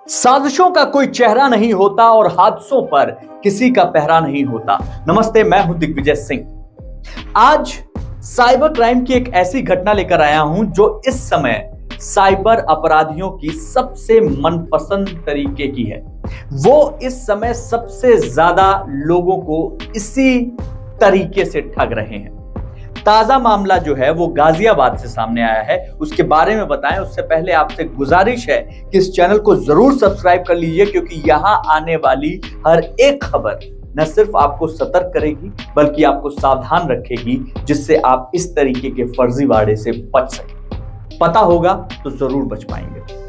साजिशों का कोई चेहरा नहीं होता और हादसों पर किसी का पहरा नहीं होता। नमस्ते, मैं हूं दिग्विजय सिंह। आज साइबर क्राइम की एक ऐसी घटना लेकर आया हूं जो इस समय साइबर अपराधियों की सबसे मनपसंद तरीके की है। वो इस समय सबसे ज्यादा लोगों को इसी तरीके से ठग रहे हैं। ताजा मामला जो है वो गाजियाबाद से सामने आया है, उसके बारे में बताएं। उससे पहले आपसे गुजारिश है कि इस चैनल को जरूर सब्सक्राइब कर लीजिए, क्योंकि यहां आने वाली हर एक खबर न सिर्फ आपको सतर्क करेगी बल्कि आपको सावधान रखेगी, जिससे आप इस तरीके के फर्जीवाड़े से बच सकें। पता होगा तो जरूर बच पाएंगे।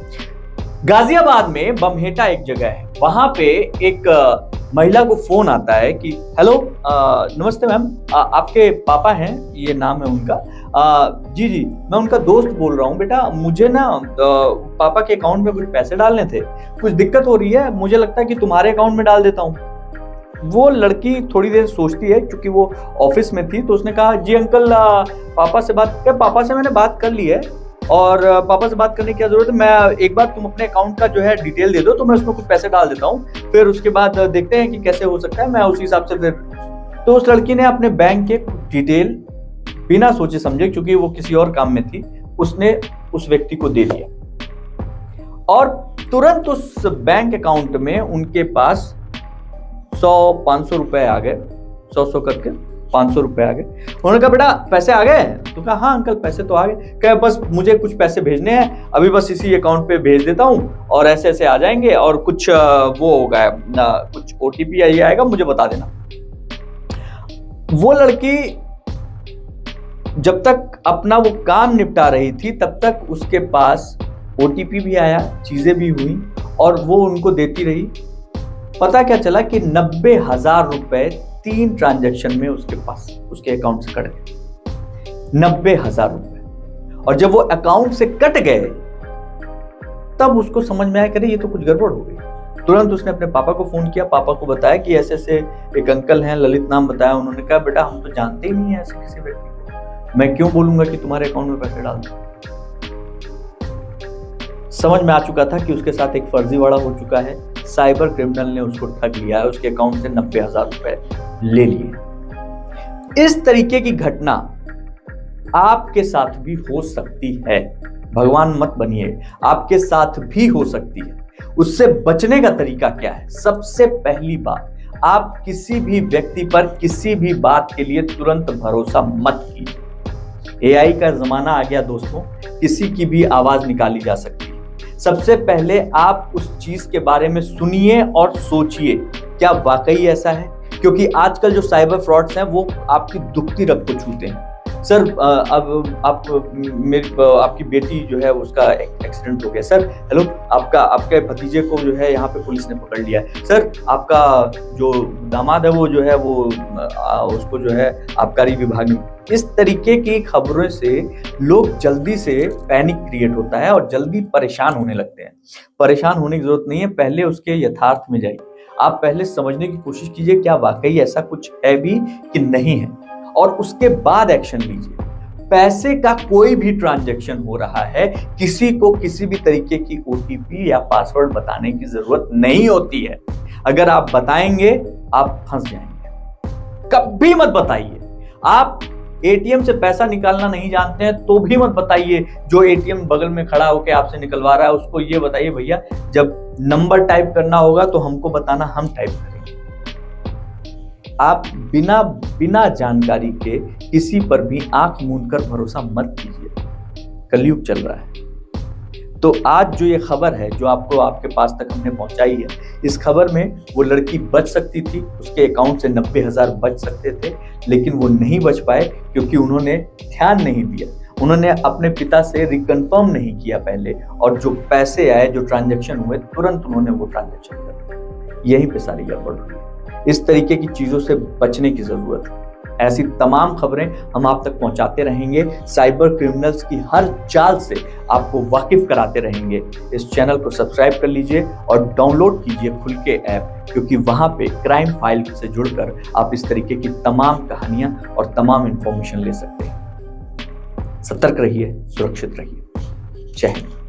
गाजियाबाद में बमहेटा एक जगह है, वहां पे एक महिला को फोन आता है कि हेलो, नमस्ते मैम, आपके पापा हैं, ये नाम है उनका। जी जी, मैं उनका दोस्त बोल रहा हूँ। बेटा, मुझे ना पापा के अकाउंट में कुछ पैसे डालने थे, कुछ दिक्कत हो रही है, मुझे लगता है कि तुम्हारे अकाउंट में डाल देता हूँ। वो लड़की थोड़ी देर सोचती है, क्योंकि वो ऑफिस में थी, तो उसने कहा जी अंकल, पापा से मैंने बात कर ली है, और पापा से बात करने की क्या जरूरत है, मैं एक बार तुम अपने अकाउंट का जो है डिटेल दे दो तो मैं उसमें कुछ पैसे डाल देता हूँ, फिर उसके बाद देखते हैं कि कैसे हो सकता है, मैं उसी हिसाब से फिर। तो उस लड़की ने अपने बैंक के डिटेल बिना सोचे समझे, क्योंकि वो किसी और काम में थी, उसने उस व्यक्ति को दे दिया और तुरंत उस बैंक अकाउंट में उनके पास 100-500 रुपए आ गए। 100 करके 500 रुपए आ गए। उन्होंने कहा बेटा पैसे आ गए? तो कहा हाँ अंकल, पैसे तो आ गए। कहा बस मुझे कुछ पैसे भेजने हैं, अभी बस इसी अकाउंट पे भेज देता हूँ और ऐसे ऐसे आ जाएंगे, और कुछ वो होगा, कुछ OTP आएगा, मुझे बता देना। वो लड़की जब तक अपना वो काम निपटा रही थी तब तक उसके पास OTP भी आया, चीजें भी हुई और वो उनको देती रही। पता क्या चला कि 90,000 रुपए 3 ट्रांजैक्शन में उसके पास, उसके अकाउंट से कट गए। 90,000 रुपए। और जब वो अकाउंट से कट गए तब उसको समझ में आया कि ये तो कुछ गड़बड़ हो गई। तुरंत उसने अपने पापा को फोन किया, पापा को बताया कि ऐसे ऐसे एक अंकल हैं, ललित नाम बताया। उन्होंने कहा बेटा हम तो जानते ही नहीं है ऐसे किसी व्यक्ति को, मैं क्यों बोलूंगा कि तुम्हारे अकाउंट में पैसे डाल दो। समझ में आ चुका था कि उसके साथ एक फर्जीवाड़ा हो चुका है। साइबर क्रिमिनल ने उसको ठग लिया है, उसके अकाउंट से 90,000 रुपए ले लिए। इस तरीके की घटना आपके साथ भी हो सकती है, भगवान मत बनिए, आपके साथ भी हो सकती है। उससे बचने का तरीका क्या है? सबसे पहली बात, आप किसी भी व्यक्ति पर किसी भी बात के लिए तुरंत भरोसा मत कीजिए। AI का जमाना आ गया दोस्तों, किसी की भी आवाज निकाली जा सकती है। सबसे पहले आप उस चीज के बारे में सुनिए और सोचिए, क्या वाकई ऐसा है? क्योंकि आजकल जो साइबर फ्रॉड्स हैं वो आपकी दुखती रग को छूते हैं। सर, अब आपकी बेटी जो है उसका एक्सीडेंट हो गया। सर हेलो, आपके भतीजे को जो है यहाँ पे पुलिस ने पकड़ लिया है। सर आपका जो दामाद है वो जो है वो उसको जो है आबकारी विभाग ने। इस तरीके की खबरों से लोग जल्दी से पैनिक क्रिएट होता है और जल्दी परेशान होने लगते हैं। परेशान होने की जरूरत नहीं है, पहले उसके यथार्थ में जाइए। आप पहले समझने की कोशिश कीजिए क्या वाकई ऐसा कुछ है भी कि नहीं है, और उसके बाद एक्शन लीजिए। पैसे का कोई भी ट्रांजैक्शन हो रहा है, किसी को किसी भी तरीके की OTP या पासवर्ड बताने की जरूरत नहीं होती है। अगर आप बताएंगे आप फंस जाएंगे। कभी मत बताइए। आप ATM से पैसा निकालना नहीं जानते हैं तो भी मत बताइए। जो ATM बगल में खड़ा होकर आपसे निकलवा रहा है उसको ये बताइए भैया जब नंबर टाइप करना होगा तो हमको बताना, हम टाइप करेंगे। आप बिना जानकारी के किसी पर भी आंख मूंद कर भरोसा मत कीजिए। कलयुग चल रहा है। तो आज जो ये खबर है जो आपको आपके पास तक हमने पहुंचाई है, इस खबर में वो लड़की बच सकती थी, उसके अकाउंट से 90,000 बच सकते थे, लेकिन वो नहीं बच पाए क्योंकि उन्होंने ध्यान नहीं दिया। उन्होंने अपने पिता से रिकन्फर्म नहीं किया पहले, और जो पैसे आए, जो ट्रांजैक्शन हुए, तुरंत उन्होंने वो ट्रांजैक्शन कर दिया। यहीं पे सारी गड़बड़ हुई। इस तरीके की चीजों से बचने की जरूरत है। ऐसी तमाम खबरें हम आप तक पहुंचाते रहेंगे। साइबर क्रिमिनल्स की हर चाल से आपको वाकिफ कराते रहेंगे। इस चैनल को सब्सक्राइब कर लीजिए और डाउनलोड कीजिए खुल के ऐप, क्योंकि वहां पे क्राइम फाइल से जुड़कर आप इस तरीके की तमाम कहानियां और तमाम इंफॉर्मेशन ले सकते हैं। सतर्क रहिए, सुरक्षित रहिए। जय हिंद।